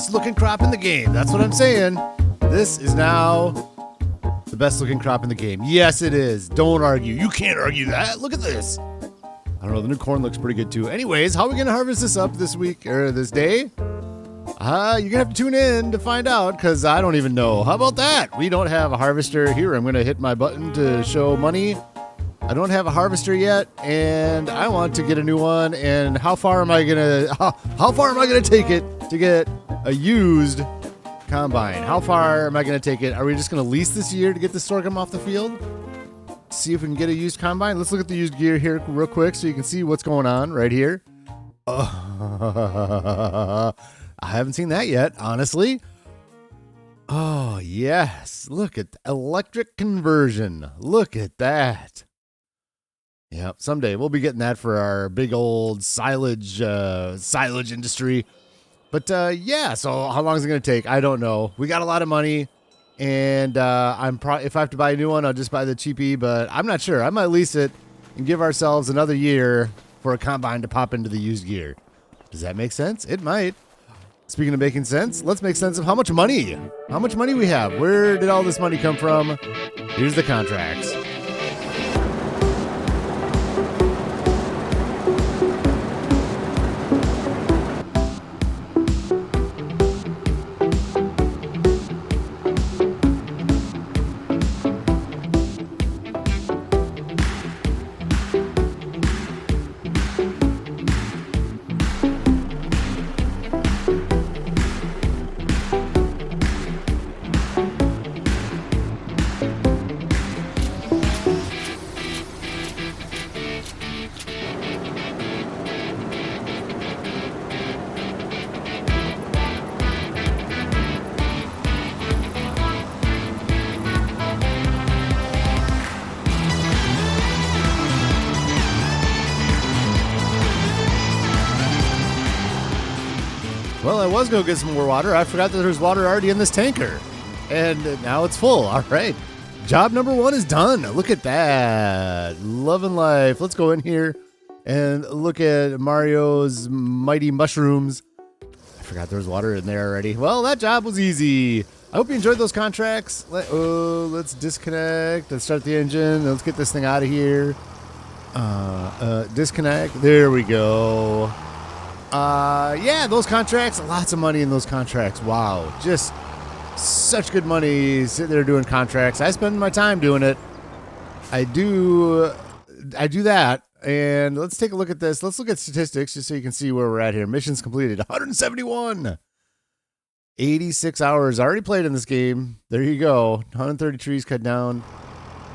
best looking crop in the game. That's what I'm saying. This is now the best looking crop in the game. Yes, it is. Don't argue. You can't argue that. Look at this. I don't know. The new corn looks pretty good too. Anyways, how are we going to harvest this up this week or this day? You're going to have to tune in to find out because I don't even know. How about that? We don't have a harvester here. I'm going to hit my button to show money. I don't have a harvester yet, and I want to get a new one. And how far am I gonna take it to get a used combine? How far am I gonna take it? Are we just gonna lease this year to get the sorghum off the field? See if we can get a used combine. Let's look at the used gear here real quick so you can see what's going on right here. I haven't seen that yet, honestly. Oh yes, look at electric conversion. Look at that. Yep, someday we'll be getting that for our big old silage industry. But yeah, so how long is it going to take? I don't know. We got a lot of money, and if I have to buy a new one, I'll just buy the cheapie. But I'm not sure. I might lease it and give ourselves another year for a combine to pop into the used gear. Does that make sense? It might. Speaking of making sense, let's make sense of how much money we have. Where did all this money come from? Here's the contracts. Well, I was going to get some more water. I forgot that there's water already in this tanker. And now it's full. All right. Job number 1 is done. Look at that. Loving life. Let's go in here and look at Mario's mighty mushrooms. I forgot there was water in there already. Well, that job was easy. I hope you enjoyed those contracts. Let's disconnect. Let's start the engine. Let's get this thing out of here. Disconnect. There we go. Yeah, those contracts, lots of money in those contracts. Wow, just such good money sitting there doing contracts. I spend my time doing it. I do that. And let's take a look at this. Let's look at statistics just so you can see where we're at here. Missions completed, 171. 86 hours already played in this game. There you go. 130 trees cut down.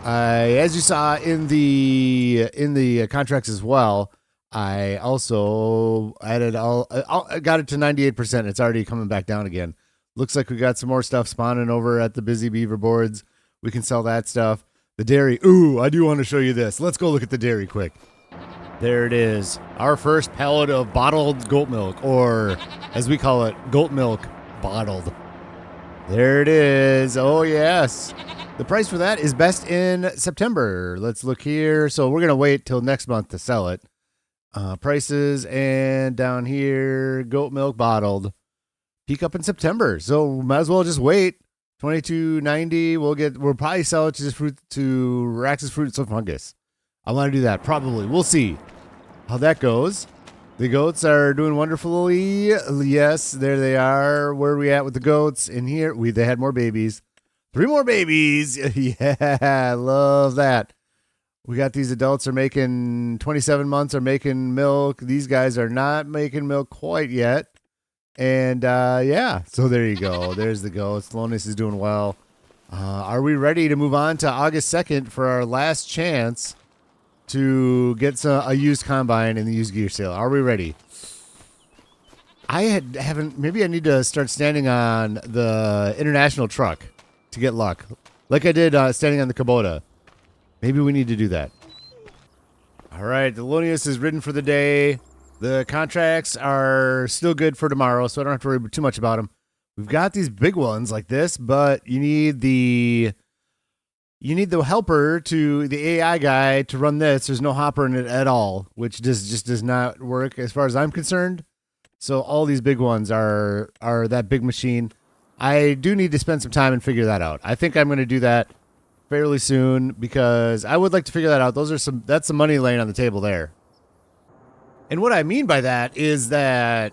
As you saw in the contracts as well, I also added I got it to 98%. It's already coming back down again. Looks like we got some more stuff spawning over at the Busy Beaver boards. We can sell that stuff. The dairy. Ooh, I do want to show you this. Let's go look at the dairy quick. There it is. Our first pallet of bottled goat milk, or as we call it, goat milk bottled. There it is. Oh, yes. The price for that is best in September. Let's look here. So we're going to wait till next month to sell it. Prices, and down here, goat milk bottled. Peak up in September. So might as well just wait. $22.90. We'll probably sell it to Rax's Fruits of Fungus. I want to do that. Probably. We'll see how that goes. The goats are doing wonderfully. Yes, there they are. Where are we at with the goats? In here, they had more babies. 3 more babies. Yeah, love that. We got these adults are making 27 months are making milk. These guys are not making milk quite yet. And yeah, so there you go. There's the goats. Thelonius is doing well. Are we ready to move on to August 2nd for our last chance to get a used combine in the used gear sale? Are we ready? Haven't. Maybe I need to start standing on the international truck to get luck, like I did standing on the Kubota. Maybe we need to do that. All right, Thelonius is ridden for the day. The contracts are still good for tomorrow, so I don't have to worry too much about them. We've got these big ones like this, but you need the helper to the AI guy to run this. There's no hopper in it at all, which just does not work as far as I'm concerned. So all these big ones are that big machine. I do need to spend some time and figure that out. I think I'm going to do that fairly soon because I would like to figure that out. That's some money laying on the table there. And what I mean by that is that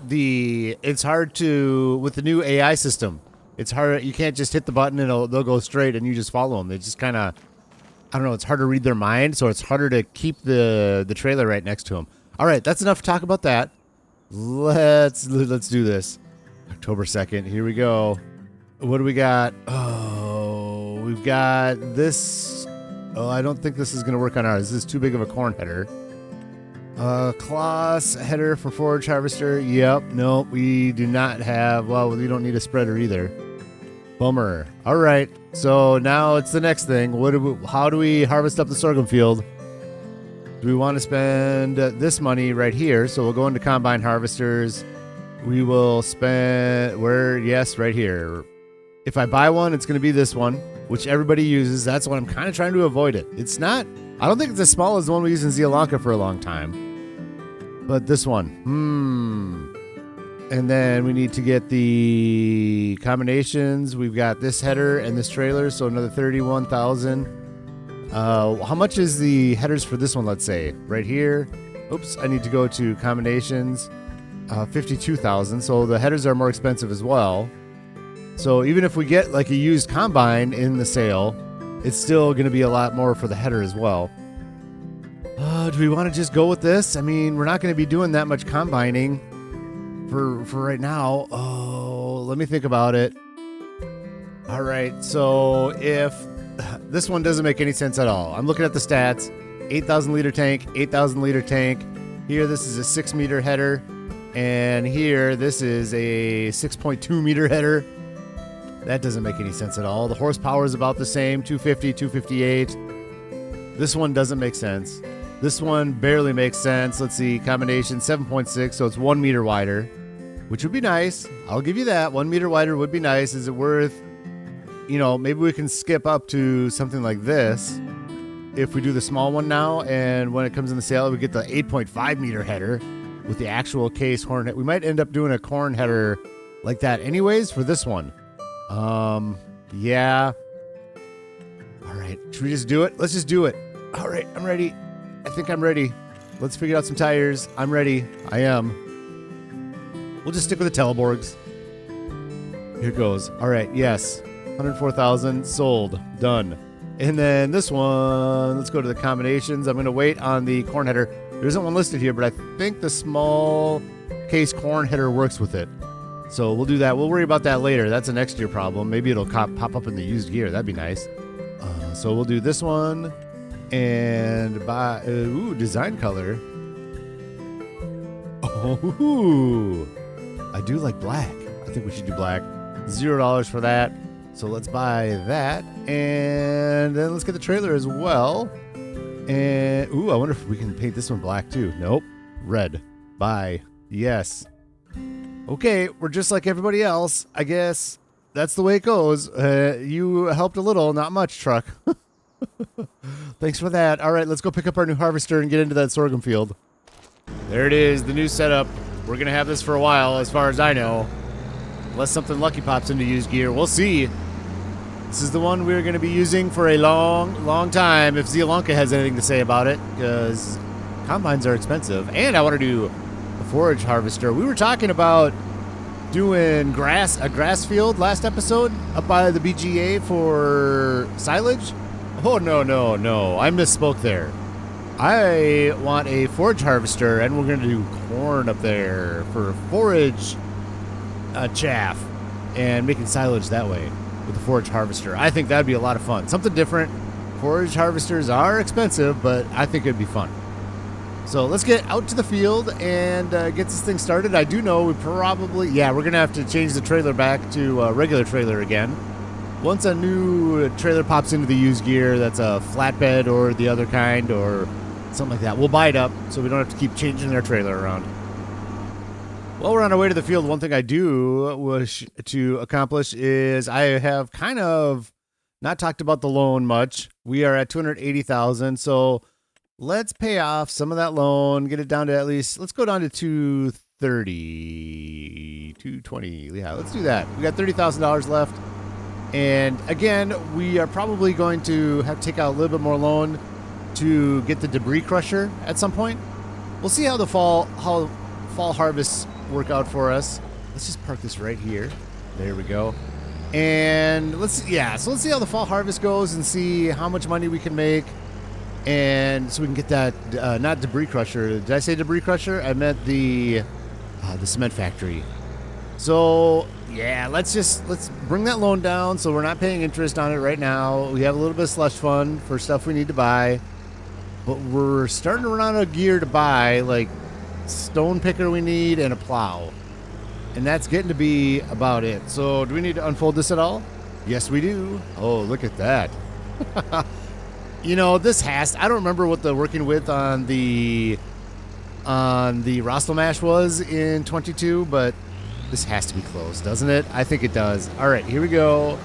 it's hard to, with the new AI system, it's hard. You can't just hit the button and they'll go straight and you just follow them. They just kind of, I don't know, it's hard to read their mind, so it's harder to keep the trailer right next to them. All right, that's enough to talk about that. Let's do this. October 2nd, here we go. What do we got? Oh, we've got this. Oh, I don't think this is going to work on ours. This is too big of a corn header. Kloss header for forage harvester. Yep. Nope. We do not have. Well, we don't need a spreader either. Bummer. All right. So now it's the next thing. How do we harvest up the sorghum field? Do we want to spend this money right here? So we'll go into combine harvesters. We will spend yes, right here. If I buy one, it's going to be this one, which everybody uses. That's what I'm kind of trying to avoid it. It's not. I don't think it's as small as the one we use in Sri Lanka for a long time. But this one, and then we need to get the combinations. We've got this header and this trailer, so another 31,000. How much is the headers for this one? Let's say right here. Oops, I need to go to combinations. 52,000. So the headers are more expensive as well. So even if we get like a used combine in the sale, it's still going to be a lot more for the header as well. Do we want to just go with this? I mean, we're not going to be doing that much combining for right now. Oh, let me think about it. All right, so if this one doesn't make any sense at all. I'm looking at the stats. 8,000 liter tank, 8,000 liter tank. Here, this is a 6 meter header. And here, this is a 6.2 meter header. That doesn't make any sense at all. The horsepower is about the same, 250, 258. This one doesn't make sense. This one barely makes sense. Let's see, combination 7.6, so it's 1 meter wider, which would be nice. I'll give you that. 1 meter wider would be nice. Is it worth, maybe we can skip up to something like this if we do the small one now, and when it comes in the sale, we get the 8.5 meter header with the actual case horn head. We might end up doing a corn header like that anyways for this one. Yeah. All right, should we just do it? Let's just do it. All right, I'm ready. I think I'm ready. Let's figure out some tires. I'm ready. I am. We'll just stick with the Teleborgs. Here goes. All right, yes. 104,000 sold. Done. And then this one, let's go to the combinations. I'm going to wait on the corn header. There isn't one listed here, but I think the small case corn header works with it. So we'll do that. We'll worry about that later. That's a next year problem. Maybe it'll pop up in the used gear. That'd be nice. So we'll do this one. And buy, design color. Oh, I do like black. I think we should do black. $0 for that. So let's buy that. And then let's get the trailer as well. And, I wonder if we can paint this one black too. Nope. Red. Buy. Yes. Okay, we're just like everybody else. I guess that's the way it goes. You helped a little, not much, truck. Thanks for that. All right, let's go pick up our new harvester and get into that sorghum field. There it is, the new setup. We're going to have this for a while, as far as I know. Unless something lucky pops into used gear. We'll see. This is the one we're going to be using for a long, long time, if Sri Lanka has anything to say about it, because combines are expensive. And I want to do a forage harvester. We were talking about doing a grass field last episode up by the BGA for silage. Oh, no. I misspoke there. I want a forage harvester, and we're going to do corn up there for forage chaff and making silage that way with the forage harvester. I think that'd be a lot of fun. Something different. Forage harvesters are expensive, but I think it'd be fun. So let's get out to the field and get this thing started. I do know we're going to have to change the trailer back to a regular trailer again. Once a new trailer pops into the used gear, that's a flatbed or the other kind or something like that, we'll buy it up so we don't have to keep changing our trailer around. While we're on our way to the field, one thing I do wish to accomplish is I have kind of not talked about the loan much. We are at $280,000, so let's pay off some of that loan, get it down to at least, let's go down to 230, 220. Yeah, let's do that. We got $30,000 left. And again, we are probably going to have to take out a little bit more loan to get the debris crusher at some point. We'll see how the fall harvests work out for us. Let's just park this right here. There we go. And let's see how the fall harvest goes and see how much money we can make. And so we can get that, not debris crusher. Did I say debris crusher? I meant the cement factory. So yeah, let's bring that loan down so we're not paying interest on it right now. We have a little bit of slush fund for stuff we need to buy, but we're starting to run out of gear to buy, like stone picker we need and a plow. And that's getting to be about it. So do we need to unfold this at all? Yes, we do. Oh, look at that. You know, I don't remember what the working width on the Rostel mash was in 22, but this has to be close, doesn't it? I think it does. All right, here we go.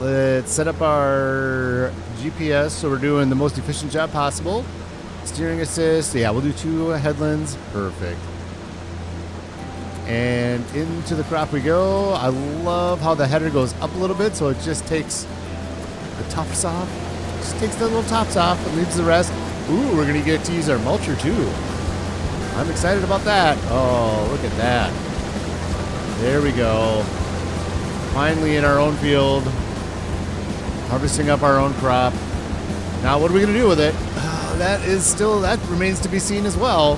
Let's set up our GPS so we're doing the most efficient job possible. Steering assist. Yeah, we'll do 2 headlands. Perfect. And into the crop we go. I love how the header goes up a little bit, so it just takes the tops off. Just takes the little tops off and leaves the rest. Ooh, we're going to get to use our mulcher too. I'm excited about that. Oh, look at that. There we go. Finally in our own field. Harvesting up our own crop. Now what are we going to do with it? That remains to be seen as well.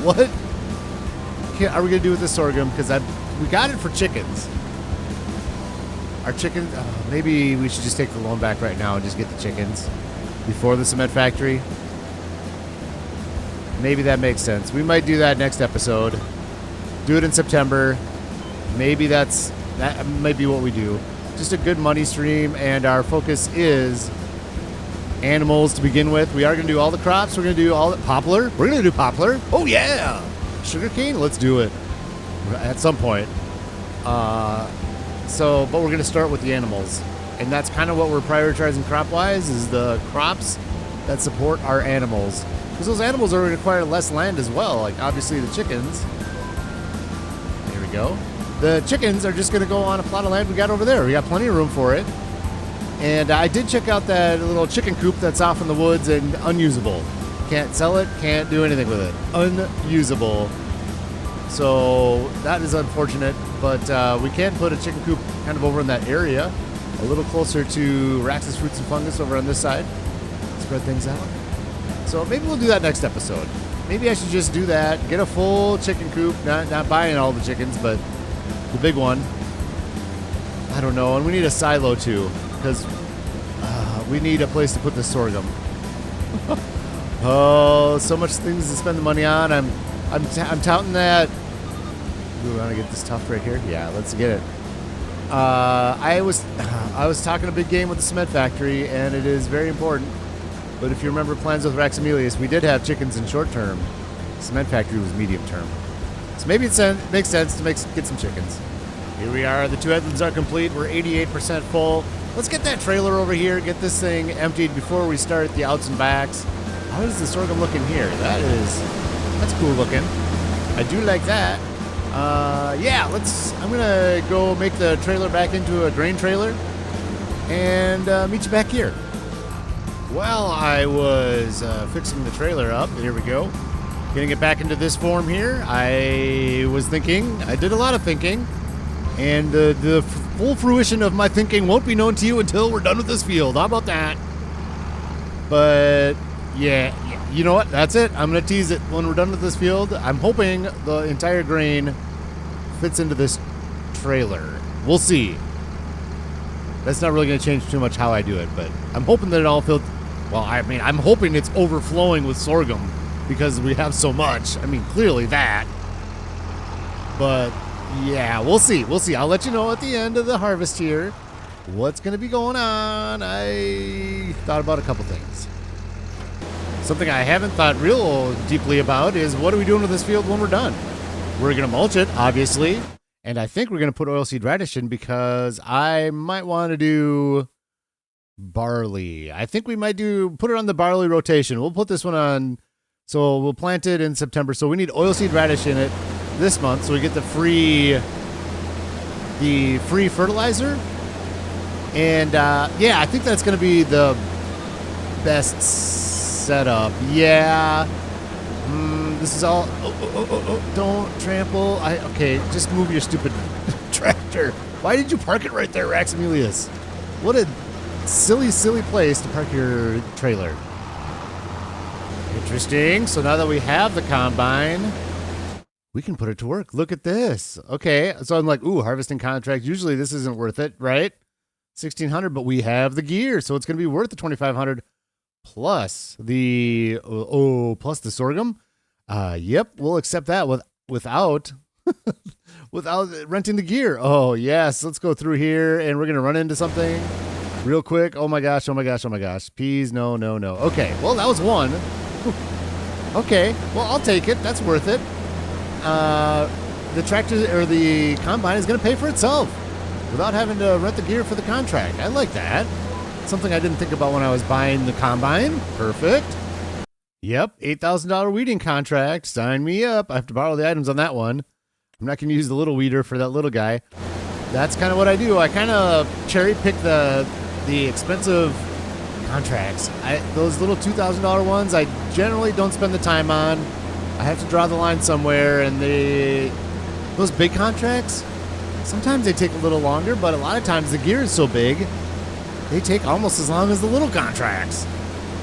What are we going to do with this sorghum? Because we got it for chickens. Our chickens, maybe we should just take the loan back right now and just get the chickens before the cement factory. Maybe that makes sense. We might do that next episode. Do it in September. Maybe that might be what we do. Just a good money stream, and our focus is animals to begin with. We are going to do all the crops. We're going to do all the poplar. We're going to do poplar. Oh yeah, sugarcane. Let's do it at some point. But we're going to start with the animals, and that's kind of what we're prioritizing crop-wise, is the crops that support our animals, because those animals are going to require less land as well. Like obviously the chickens. There we go. The chickens are just going to go on a plot of land we got over there. We got plenty of room for it. And I did check out that little chicken coop that's off in the woods and unusable. Can't sell it, can't do anything with it. Unusable. So that is unfortunate, but we can put a chicken coop kind of over in that area, a little closer to Rax's Fruits and Fungus over on this side. Spread things out. So maybe we'll do that next episode. Maybe I should just do that, get a full chicken coop, not buying all the chickens, but the big one. I don't know, and we need a silo too, because we need a place to put the sorghum. Oh, so much things to spend the money on. I'm touting that. We want to get this tough right here. Yeah, let's get it. I was talking a big game with the cement factory, and it is very important. But if you remember plans with Raxamelius, we did have chickens in short term. Cement factory was medium term. So maybe it makes sense to get some chickens. Here we are. The 2 headlands are complete. We're 88% full. Let's get that trailer over here, get this thing emptied before we start the outs and backs. How does the sorghum look in here? That's cool looking. I do like that. Yeah, I'm gonna go make the trailer back into a grain trailer and meet you back here. While I was fixing the trailer up, here we go, getting it back into this form here, I did a lot of thinking, and the full fruition of my thinking won't be known to you until we're done with this field. How about that? But yeah, you know what? That's it. I'm going to tease it when we're done with this field. I'm hoping the entire grain fits into this trailer. We'll see. That's not really going to change too much how I do it, but I'm hoping that it all filled. Well, I'm hoping it's overflowing with sorghum because we have so much. Clearly that. But yeah, we'll see. I'll let you know at the end of the harvest here what's going to be going on. I thought about a couple things. Something I haven't thought real deeply about is what are we doing with this field when we're done? We're going to mulch it, obviously. And I think we're going to put oilseed radish in because I might want to do barley. I think we might put it on the barley rotation. We'll put this one on. So we'll plant it in September. So we need oilseed radish in it. this month, so we get the free fertilizer. And yeah, I think that's going to be the best setup. Yeah. This is all. Don't trample. Okay, just move your stupid tractor. Why did you park it right there, Raxamelius? What a silly, silly place to park your trailer. Interesting. So now that we have the combine, we can put it to work. Look at this. Okay, so I'm like, ooh, harvesting contract. Usually this isn't worth it, right? 1,600, but we have the gear, so it's going to be worth the 2,500 plus the plus the sorghum. Yep, we'll accept that without without renting the gear. Oh yes, let's go through here, and we're gonna run into something real quick. Oh my gosh, oh my gosh, oh my gosh. Peas, no, no, no. Okay, well that was one. Okay, well I'll take it. That's worth it. The tractor or the combine is gonna pay for itself without having to rent the gear for the contract. I like that. Something I didn't think about when I was buying the combine. Perfect. Yep, $8,000 weeding contract. Sign me up. I have to borrow the items on that one. I'm not going to use the little weeder for that little guy. That's kind of what I do. I kind of cherry pick the expensive contracts. Those little $2,000 ones, I generally don't spend the time on. I have to draw the line somewhere, and those big contracts, sometimes they take a little longer, but a lot of times the gear is so big, they take almost as long as the little contracts.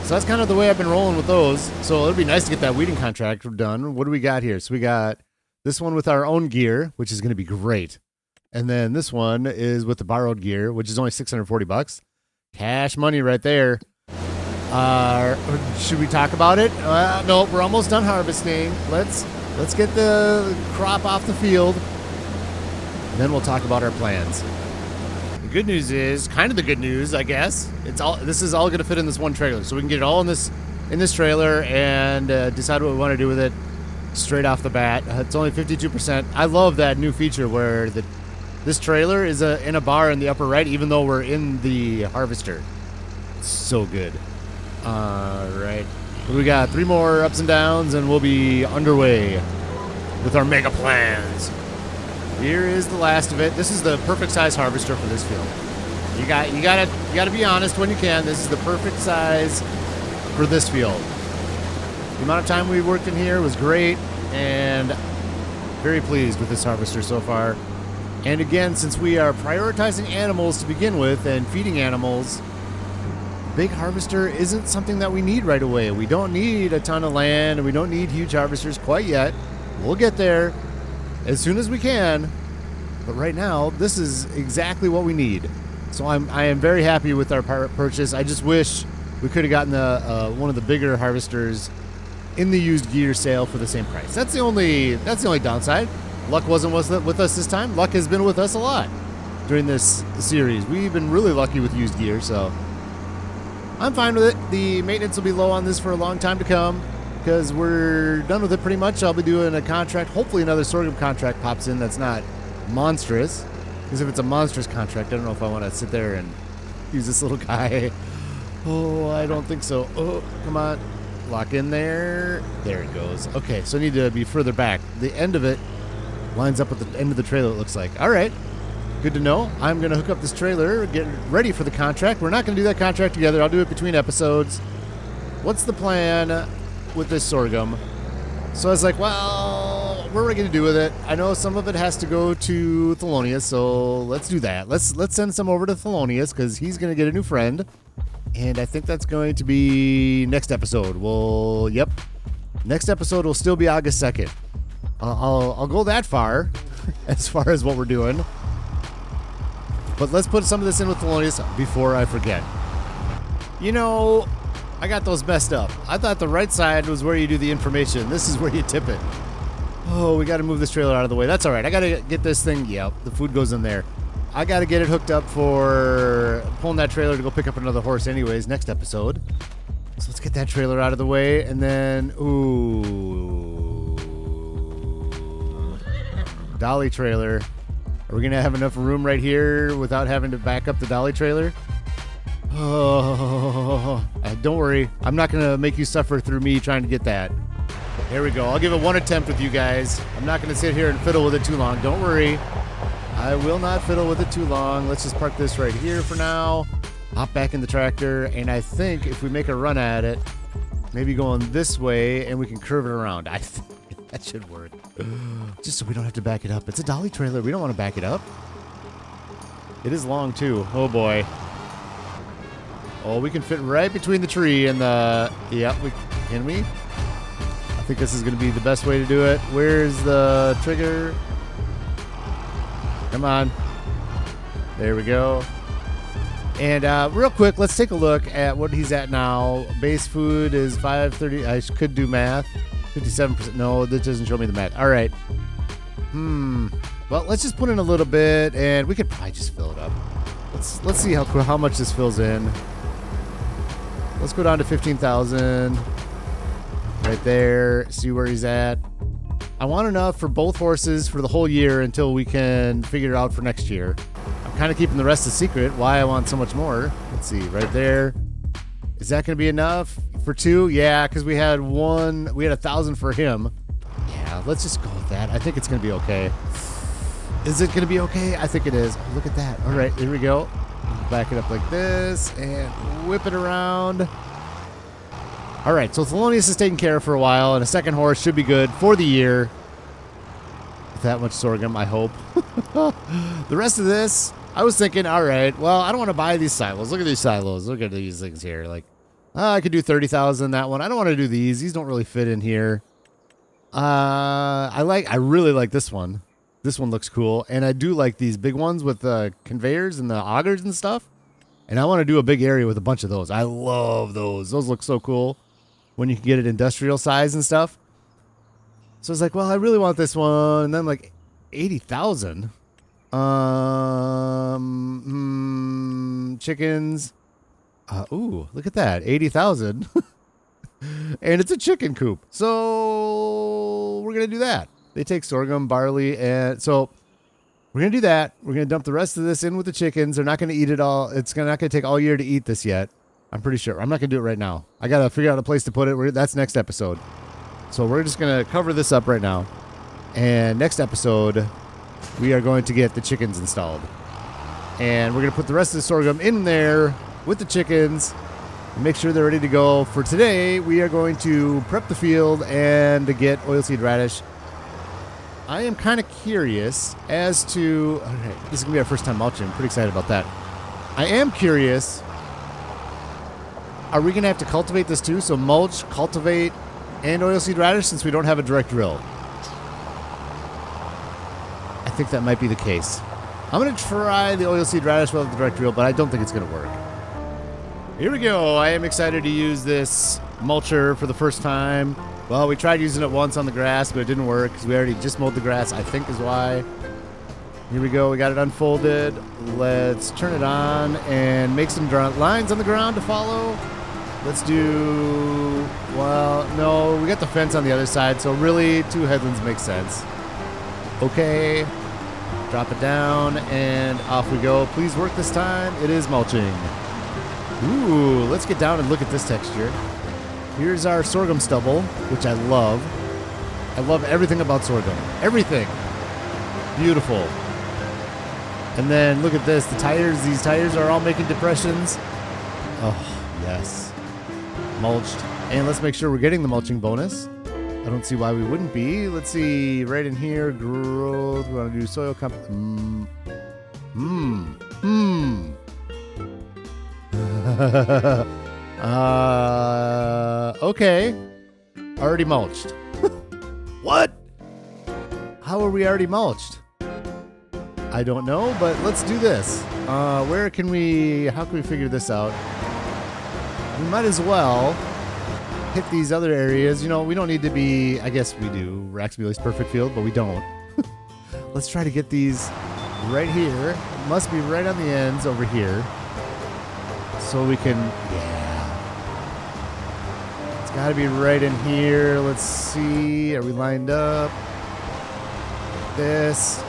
So that's kind of the way I've been rolling with those. So it'll be nice to get that weeding contract done. What do we got here? So we got this one with our own gear, which is going to be great. And then this one is with the borrowed gear, which is only $640. Cash money right there. Should we talk about it? No, we're almost done harvesting. Let's get the crop off the field. And then we'll talk about our plans. The good news is, kind of the good news, I guess. This is all going to fit in this one trailer, so we can get it all in this trailer and decide what we want to do with it straight off the bat. It's only 52%. I love that new feature where this trailer is in a bar in the upper right, even though we're in the harvester. It's so good. All right, we got 3 more ups and downs, and we'll be underway with our mega plans. Here is the last of it. This is the perfect size harvester for this field. You gotta be honest when you can. This is the perfect size for this field. The amount of time we worked in here was great, and very pleased with this harvester so far. And again, since we are prioritizing animals to begin with and feeding animals, big harvester isn't something that we need right away. We don't need a ton of land, and we don't need huge harvesters quite yet. We'll get there as soon as we can, but right now this is exactly what we need. So I am very happy with our purchase. I just wish we could have gotten one of the bigger harvesters in the used gear sale for the same price. That's the only downside. Luck wasn't with us this time. Luck has been with us a lot during this series. We've been really lucky with used gear, so I'm fine with it. The maintenance will be low on this for a long time to come, because we're done with it pretty much. I'll be doing a contract. Hopefully another sorghum contract pops in that's not monstrous. Because if it's a monstrous contract, I don't know if I want to sit there and use this little guy. Oh, I don't think so. Oh, come on. Lock in there. There it goes. Okay, so I need to be further back. The end of it lines up with the end of the trailer, it looks like. All right. Good to know. I'm going to hook up this trailer, get ready for the contract. We're not going to do that contract together. I'll do it between episodes. What's the plan with this sorghum? So I was like, well, what are we going to do with it? I know some of it has to go to Thelonius, so let's do that. Let's send some over to Thelonius, because he's going to get a new friend. And I think that's going to be next episode. Well, yep. Next episode will still be August 2nd. I'll go that far as what we're doing. But let's put some of this in with Thelonius before I forget. You know, I got those messed up. I thought the right side was where you do the information. This is where you tip it. Oh, we got to move this trailer out of the way. That's all right. I got to get this thing. Yep, the food goes in there. I got to get it hooked up for pulling that trailer to go pick up another horse anyways next episode. So let's get that trailer out of the way, and then, ooh, dolly trailer. Are we going to have enough room right here without having to back up the dolly trailer? Oh, don't worry. I'm not going to make you suffer through me trying to get that. There we go. I'll give it one attempt with you guys. I'm not going to sit here and fiddle with it too long. Don't worry. I will not fiddle with it too long. Let's just park this right here for now. Hop back in the tractor. And I think if we make a run at it, maybe going this way and we can curve it around. I think that should work. Just so we don't have to back it up. It's a dolly trailer. We don't want to back it up. It is long too. Oh boy. Oh, we can fit right between the tree and the... Yep, can we? I think this is going to be the best way to do it. Where's the trigger? Come on. There we go. And real quick, let's take a look at what he's at now. Base food is 530. I could do math. 57%. No, that doesn't show me the math. All right. Well, let's just put in a little bit, and we could probably just fill it up. Let's see how much this fills in. Let's go down to 15,000. Right there. See where he's at. I want enough for both horses for the whole year until we can figure it out for next year. I'm kind of keeping the rest a secret, why I want so much more. Let's see, right there. Is that going to be enough for 2? Yeah, because we had 1,000 for him. Yeah, let's just go with that. I think it's going to be okay. Is it going to be okay? I think it is. Oh, look at that. All right, here we go. Back it up like this and whip it around. All right, so Thelonius is taken care of for a while, and a second horse should be good for the year. With that much sorghum, I hope. The rest of this, I was thinking, all right, well, I don't want to buy these silos. Look at these silos. Look at these things here. Like, I could do 30,000 that one. I don't want to do these. These don't really fit in here. I really like this one. This one looks cool, and I do like these big ones with the conveyors and the augers and stuff. And I want to do a big area with a bunch of those. I love those. Those look so cool when you can get it industrial size and stuff. So I was like, well, I really want this one. And then like 80,000. Chickens. Ooh, look at that. 80,000. And it's a chicken coop. So we're going to do that. They take sorghum, barley, and so we're going to do that. We're going to dump the rest of this in with the chickens. They're not going to eat it all. It's not going to take all year to eat this yet. I'm pretty sure. I'm not going to do it right now. I got to figure out a place to put it. That's next episode. So we're just going to cover this up right now. And next episode, we are going to get the chickens installed. And we're going to put the rest of the sorghum in there with the chickens and make sure they're ready to go. For today, we are going to prep the field and to get oilseed radish. I am kind of curious as to... Okay, this is going to be our first time mulching. I'm pretty excited about that. I am curious... Are we going to have to cultivate this too? So mulch, cultivate, and oilseed radish since we don't have a direct drill. I think that might be the case. I'm going to try the oilseed radish without the direct drill, but I don't think it's going to work. Here we go. I am excited to use this mulcher for the first time. Well, we tried using it once on the grass, but it didn't work because we already just mowed the grass, I think is why. Here we go. We got it unfolded. Let's turn it on and make some lines on the ground to follow. Let's do... Well, no, we got the fence on the other side, so really 2 headlands make sense. Okay. Drop it down, and off we go. Please work this time. It is mulching. Ooh, let's get down and look at this texture. Here's our sorghum stubble, which I love. I love everything about sorghum. Everything. Beautiful. And then look at this. The tires, these tires are all making depressions. Oh, yes. Mulched. And let's make sure we're getting the mulching bonus. I don't see why we wouldn't be. Let's see. Right in here, growth. We want to do soil comp... Okay. Already mulched. What? How are we already mulched? I don't know, but let's do this. How can we figure this out? We might as well hit these other areas. You know, we don't need to be, I guess we do, Raxamelius perfect field, but we don't. Let's try to get these right here. It must be right on the ends over here. So we can, yeah. It's got to be right in here. Let's see. Are we lined up? Like this.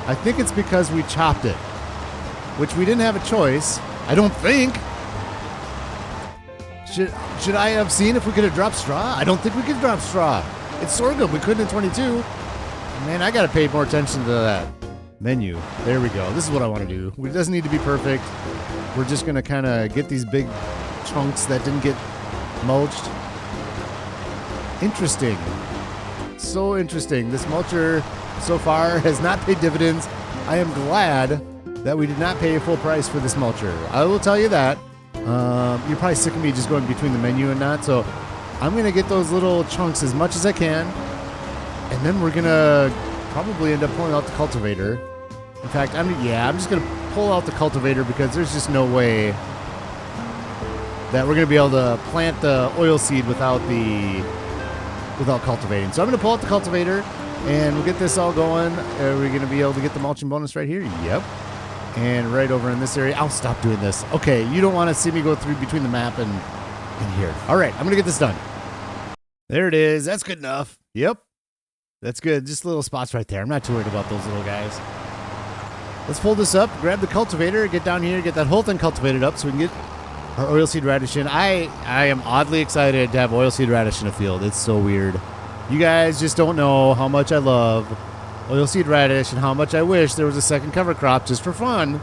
I think it's because we chopped it, which we didn't have a choice. I don't think. Should I have seen if we could have dropped straw? I don't think we could drop straw. It's sorghum. We couldn't in 22. Man, I got to pay more attention to that. Menu. There we go. This is what I want to do. It doesn't need to be perfect. We're just going to kind of get these big chunks that didn't get mulched. Interesting. So interesting. This mulcher so far has not paid dividends. I am glad that we did not pay a full price for this mulcher. I will tell you that. You're probably sick of me just going between the menu and not, so I'm going to get those little chunks as much as I can, and then we're going to probably end up pulling out the cultivator. In fact, I'm just going to pull out the cultivator because there's just no way that we're going to be able to plant the oilseed without cultivating. So I'm going to pull out the cultivator, and we'll get this all going. Are we going to be able to get the mulching bonus right here? Yep. And right over in this area. I'll stop doing this. Okay, you don't want to see me go through between the map and here. All right, I'm going to get this done. There it is. That's good enough. Yep. That's good. Just little spots right there. I'm not too worried about those little guys. Let's fold this up, grab the cultivator, get down here, get that whole thing cultivated up so we can get our oilseed radish in. I am oddly excited to have oilseed radish in a field. It's so weird. You guys just don't know how much I love oilseed radish and how much I wish there was a second cover crop just for fun.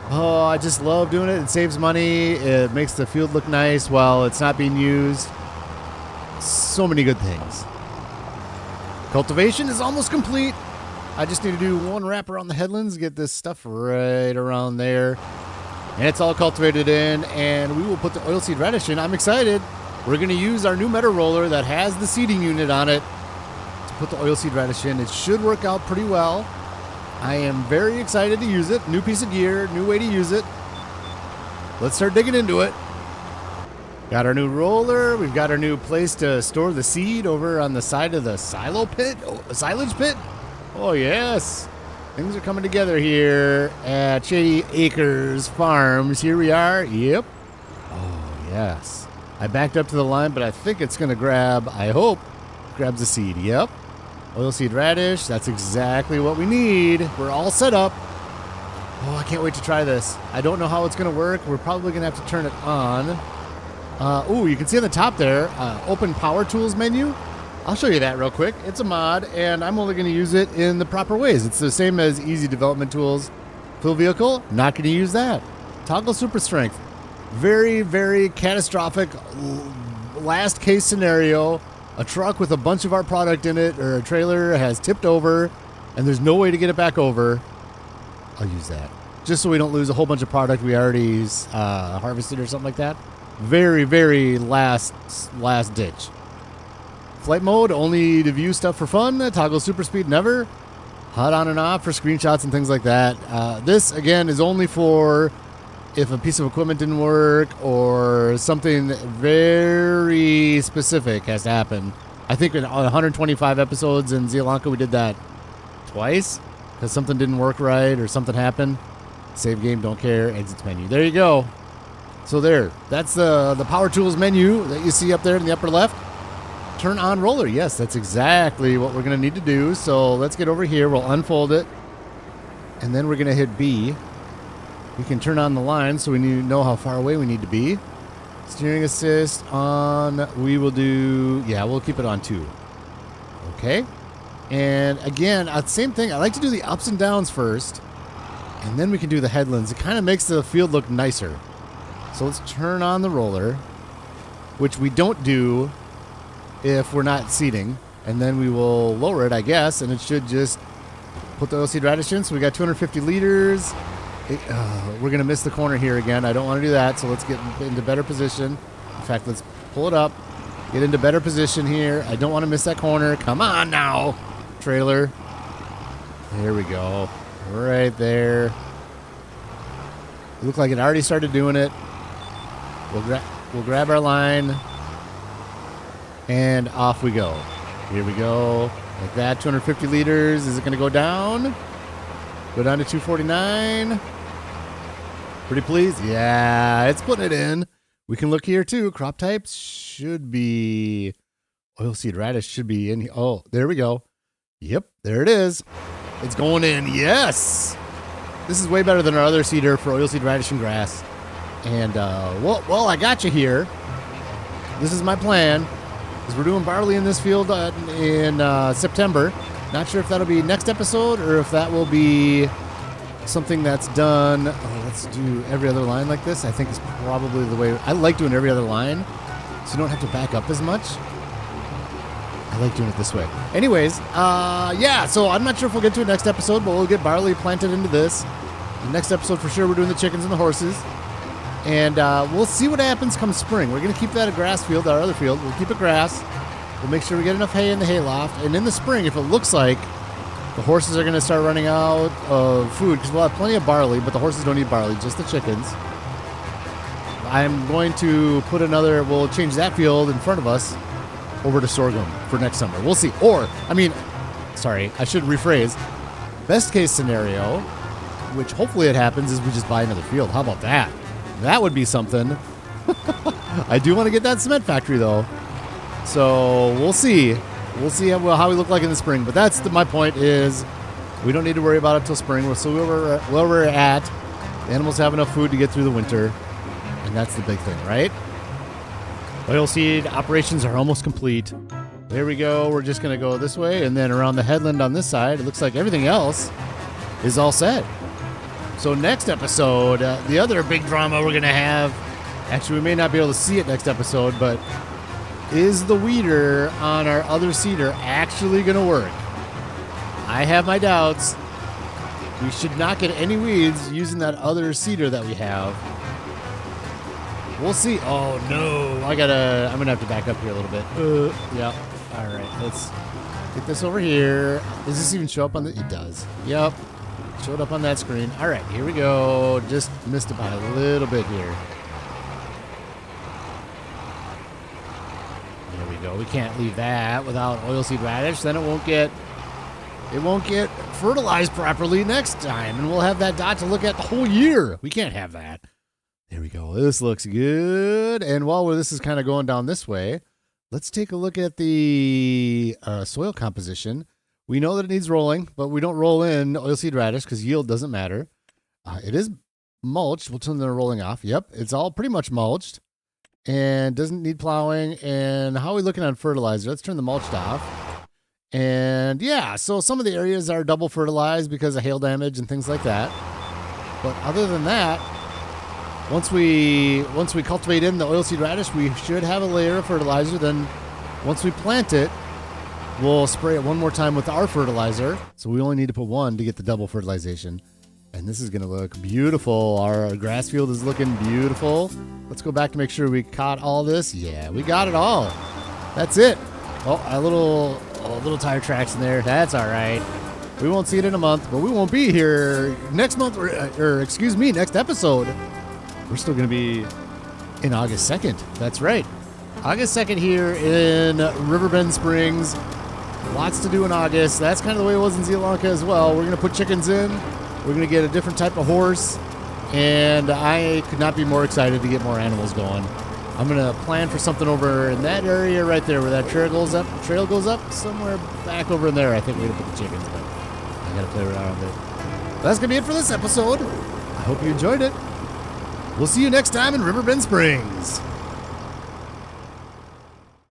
Oh, I just love doing it. It saves money. It makes the field look nice while it's not being used. So many good things. Cultivation is almost complete. I just need to do one wrap around the headlands, get this stuff right around there. And it's all cultivated in, and we will put the oilseed radish in. I'm excited. We're going to use our new meadow roller that has the seeding unit on it to put the oilseed radish in. It should work out pretty well. I am very excited to use it. New piece of gear, new way to use it. Let's start digging into it. Got our new roller. We've got our new place to store the seed over on the side of the silage pit. Oh, yes. Things are coming together here at Shady Acres Farms. Here we are. Yep. Oh, yes. I backed up to the line, but I think it's going to grab, I hope, grabs the seed. Yep. Oilseed radish. That's exactly what we need. We're all set up. Oh, I can't wait to try this. I don't know how it's going to work. We're probably going to have to turn it on. You can see on the top there, open power tools menu. I'll show you that real quick. It's a mod, and I'm only going to use it in the proper ways. It's the same as easy development tools. Full vehicle, not going to use that. Toggle super strength. Very, very catastrophic last case scenario. A truck with a bunch of our product in it, or a trailer has tipped over, and there's no way to get it back over. I'll use that. Just so we don't lose a whole bunch of product we already harvested or something like that. Very, very last ditch. Flight mode, only to view stuff for fun. Toggle super speed, never. Hot on and off for screenshots and things like that. This, again, is only for if a piece of equipment didn't work or something very specific has to happen. I think in 125 episodes in Zealanka, we did that twice because something didn't work right or something happened. Save game, don't care, exits menu. There you go. So there, that's the power tools menu that you see up there in the upper left. Turn on roller. Yes, that's exactly what we're going to need to do. So let's get over here. We'll unfold it. And then we're going to hit B. We can turn on the line so we need to know how far away we need to be. Steering assist on. We will do, we'll keep it on 2. Okay. And again, same thing. I like to do the ups and downs first. And then we can do the headlands. It kind of makes the field look nicer. So let's turn on the roller, which we don't do if we're not seeding. And then we will lower it, I guess, and it should just put the oilseed radish in. So we got 250 liters. We're going to miss the corner here again. I don't want to do that, so let's get into better position. In fact, let's pull it up, get into better position here. I don't want to miss that corner. Come on now, trailer. There we go. Right there. It looked like it already started doing it. We'll grab our line, and off we go. Here we go. Like that, 250 liters. Is it going to go down? Go down to 249. Pretty pleased? Yeah, it's putting it in. We can look here, too. Crop types should be... Oilseed radish should be in here. Oh, there we go. Yep, there it is. It's going in. Yes! This is way better than our other seeder for oilseed radish and grass. And, well, I got you here. This is my plan. Because we're doing barley in this field in September. Not sure if that'll be next episode or if that will be something that's done. Oh, let's do every other line like this. I think is probably the way. I like doing every other line, so you don't have to back up as much. I like doing it this way. Anyways, yeah, so I'm not sure if we'll get to it next episode, but we'll get barley planted into this. The next episode for sure, we're doing the chickens and the horses. And we'll see what happens come spring. We're going to keep that a grass field, our other field. We'll keep it grass. We'll make sure we get enough hay in the hayloft. And in the spring, if it looks like the horses are going to start running out of food, because we'll have plenty of barley, but the horses don't eat barley, just the chickens. I'm going to put we'll change that field in front of us over to sorghum for next summer. We'll see. Or, sorry, I should rephrase. Best case scenario, which hopefully it happens, is we just buy another field. How about that? That would be something. I do want to get that cement factory, though. So we'll see. We'll see how we look like in the spring. But that's my point is we don't need to worry about it till spring. So where we're at, the animals have enough food to get through the winter. And that's the big thing, right? Oilseed operations are almost complete. There we go. We're just going to go this way. And then around the headland on this side, it looks like everything else is all set. So next episode, the other big drama we're going to have, actually we may not be able to see it next episode, but is the weeder on our other seeder actually going to work? I have my doubts. We should not get any weeds using that other seeder that we have. We'll see. Oh no, I'm going to have to back up here a little bit. Yeah. All right, let's get this over here. Does this even show up on the, it does. Yep. Showed up on that screen. All right, here we go. Just missed it by a little bit here. There we go. We can't leave that without oilseed radish. Then it won't get fertilized properly next time, and we'll have that dot to look at the whole year. We can't have that. There we go. This looks good. And while this is kind of going down this way, let's take a look at the soil composition. We know that it needs rolling, but we don't roll in oilseed radish because yield doesn't matter. It is mulched. We'll turn the rolling off. Yep, it's all pretty much mulched and doesn't need plowing. And how are we looking on fertilizer? Let's turn the mulched off. And yeah, so some of the areas are double fertilized because of hail damage and things like that. But other than that, once we cultivate in the oilseed radish, we should have a layer of fertilizer. Then once we plant it, we'll spray it one more time with our fertilizer. So we only need to put one to get the double fertilization. And this is going to look beautiful. Our grass field is looking beautiful. Let's go back to make sure we caught all this. Yeah, we got it all. That's it. Oh, a little tire tracks in there. That's all right. We won't see it in a month, but we won't be here next month, or excuse me, next episode. We're still going to be in August 2nd. That's right. August 2nd here in Riverbend Springs. Lots to do in August. That's kind of the way it was in Sri Lanka as well. We're going to put chickens in. We're going to get a different type of horse. And I could not be more excited to get more animals going. I'm going to plan for something over in that area right there where that trail goes up. Trail goes up somewhere back over in there. I think we're going to put the chickens, but I got to play around with it. But that's going to be it for this episode. I hope you enjoyed it. We'll see you next time in Riverbend Springs.